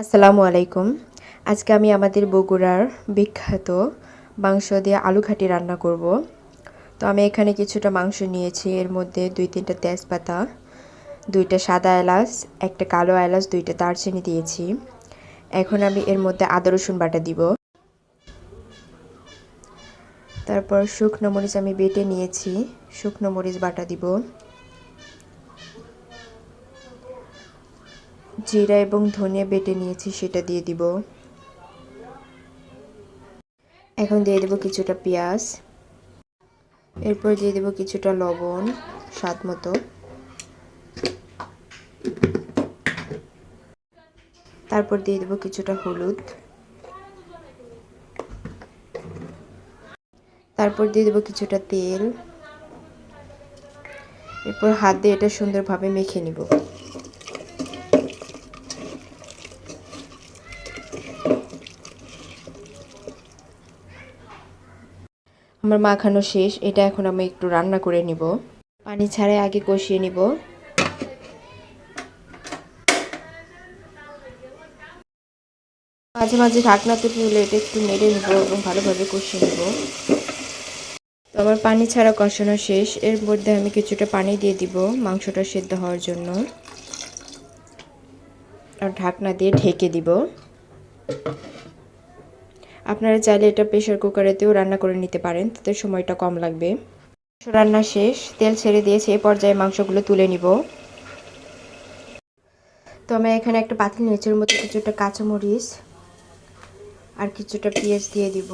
আসসালামু আলাইকুম। আজকে আমি আমাদের বগুড়ার বিখ্যাত মাংস দিয়ে আলু ঘাটি রান্না করব। তো আমি এখানে কিছুটা মাংস নিয়েছি, এর মধ্যে 2-3টা তেজপাতা, 2টা সাদা এলাচ, একটা কালো এলাচ, 2টা দারচিনি দিয়েছি। এখন আমি এর মধ্যে আদা রসুন বাটা দিব। তারপর শুকনো মরিচ আমি বেটে নিয়েছি, শুকনো মরিচ বাটা দিব। জিরা এবং ধনিয়া বেটে নিয়েছি, সেটা দিয়ে দিব। এখন দিয়ে দেব কিছুটা পেঁয়াজ, এরপর দিয়ে দেব কিছুটা লবণ স্বাদ মতো। তারপর দিয়ে দেব কিছুটা হলুদ, তারপর দিয়ে দেব কিছুটা তেল। এরপর হাত দিয়ে এটা সুন্দরভাবে মেখে নিব। আমার মাখানো শেষ, এটা এখন আমি একটু রান্না করে নিব। পানি ছাড়াই আগে কষিয়ে নিব। মাঝে মাঝে ঢাকনাতে তুলে এটা একটু নেড়ে নিব এবং ভালোভাবে কষিয়ে নিব। তো আমার পানি ছাড়া কষানো শেষ, এর মধ্যে আমি কিছুটা পানি দিয়ে দিব মাংসটা সেদ্ধ হওয়ার জন্য, আর ঢাকনা দিয়ে ঢেকে দিব। আপনারা চাইলে এটা প্রেসার কুকারেতেও রান্না করে নিতে পারেন, তাতে সময়টা কম লাগবে। রান্না শেষ, তেল ছেড়ে দিয়েছে, এই পর্যায়ে মাংসগুলো তুলে নিব। তো আমি এখানে একটা পাতিল নিয়েছি, এর মধ্যে কিছুটা কাঁচামরিচ আর কিছুটা পেঁয়াজ দিয়ে দিব।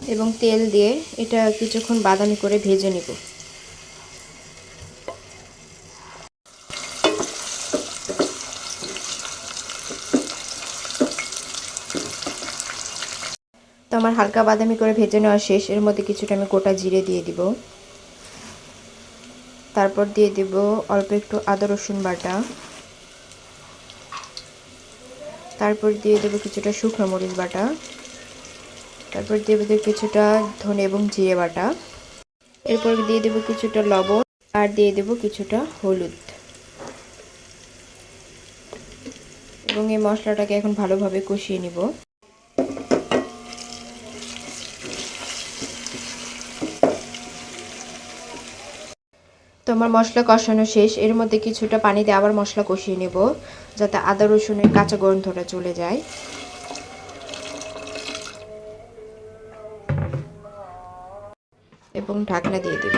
এবং তেল দিয়ে এটা কিছুক্ষণ বাদামি করে ভেজে নিব। তো আমার হালকা বাদামি করে ভেজে নেওয়া শেষ, এর মধ্যে কিছুটা আমি গোটা জিরে দিয়ে দিব। তারপর দিয়ে দিব অল্প একটু আদা রসুন বাটা। তারপর দিয়ে দেব কিছুটা শুকনো মরিচ বাটা। তারপর দিয়ে দেব কিছুটা ধনে এবং জিরে বাটা। এরপর দিয়ে দেব কিছুটা লবণ আর দিয়ে দেব কিছুটা হলুদ। এবং এই মশলাটাকে এখন ভালোভাবে কষিয়ে নিব। তো আমার মশলা কষানো শেষ, এর মধ্যে কিছুটা পানি দিয়ে আবার মশলা কষিয়ে নেব, যাতে আদা রসুনের কাঁচা গন্ধটা চলে যায়। এবং ঢাকনা দিয়ে দেব।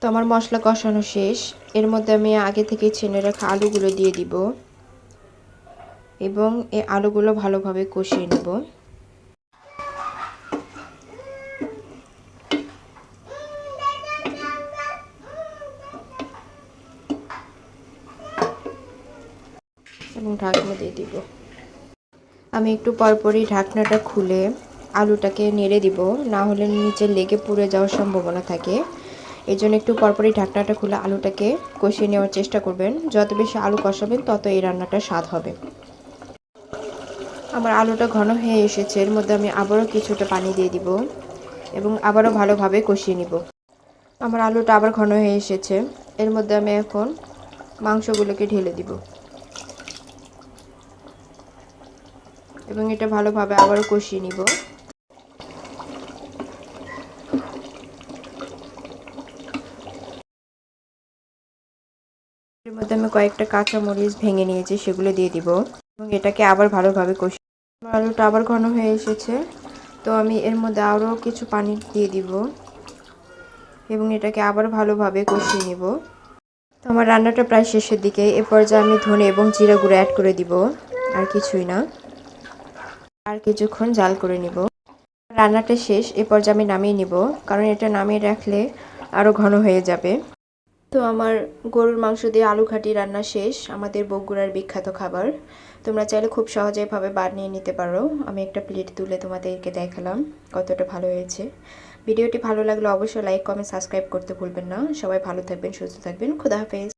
তো আমার মশলা কষানো শেষ, এর মধ্যে আমি আগে থেকে ছেনে রাখা আলুগুলো দিয়ে দিব এবং এই আলুগুলো ভালোভাবে কষিয়ে নেব। এবং ঢাকনা দিয়ে দিব। আমি একটু পরপরই ঢাকনাটা খুলে আলুটাকে নেড়ে দিব, না হলে নিচে লেগে পুড়ে যাওয়ার সম্ভাবনা থাকে। এই জন্য একটু পরপরই ঢাকনাটা খুলে আলুটাকে কষিয়ে নেওয়ার চেষ্টা করবেন। যত বেশি আলু কষাবেন তত এই রান্নাটা স্বাদ হবে। আমার আলুটা ঘন হয়ে এসেছে, এর মধ্যে আমি আবারও কিছুটা পানি দিয়ে দিব এবং আবারও ভালোভাবে কষিয়ে নিব। আমার আলুটা আবার ঘন হয়ে এসেছে, এর মধ্যে আমি এখন মাংসগুলোকে ঢেলে দিব এবং এটা ভালোভাবে আবারও কষিয়ে নিব। এর মধ্যে আমি কয়েকটা কাঁচা মরিচ ভেঙে নিয়েছি, সেগুলো দিয়ে দিব এবং এটাকে আবার ভালোভাবে কষিয়ে। আমার আলুটা আবার ঘন হয়ে এসেছে, তো আমি এর মধ্যে আরও কিছু পানি দিয়ে দিব এবং এটাকে আবার ভালোভাবে কষিয়ে নিব। তো আমার রান্নাটা প্রায় শেষের দিকে, এ পর্যায়ে আমি ধনে এবং জিরা গুঁড়ো অ্যাড করে দিব, আর কিছুই না। আর কিছুক্ষণ জাল করে নিব। রান্নাটা শেষ, এ পর্যায়ে আমি নামিয়ে নিব, কারণ এটা নামিয়ে রাখলে আরও ঘন হয়ে যাবে। তো আমার গরুর মাংস দিয়ে আলু ঘাটি রান্না শেষ, আমাদের বগুড়ার বিখ্যাত খাবার। তোমরা চাইলে খুব সহজেভাবে বানিয়ে নিতে পারো। আমি একটা প্লেট তুলে তোমাদেরকে দেখালাম কতটা ভালো হয়েছে। ভিডিওটি ভালো লাগলে অবশ্যই লাইক, কমেন্ট, সাবস্ক্রাইব করতে ভুলবেন না। সবাই ভালো থাকবেন, সুস্থ থাকবেন। খোদা হাফেজ।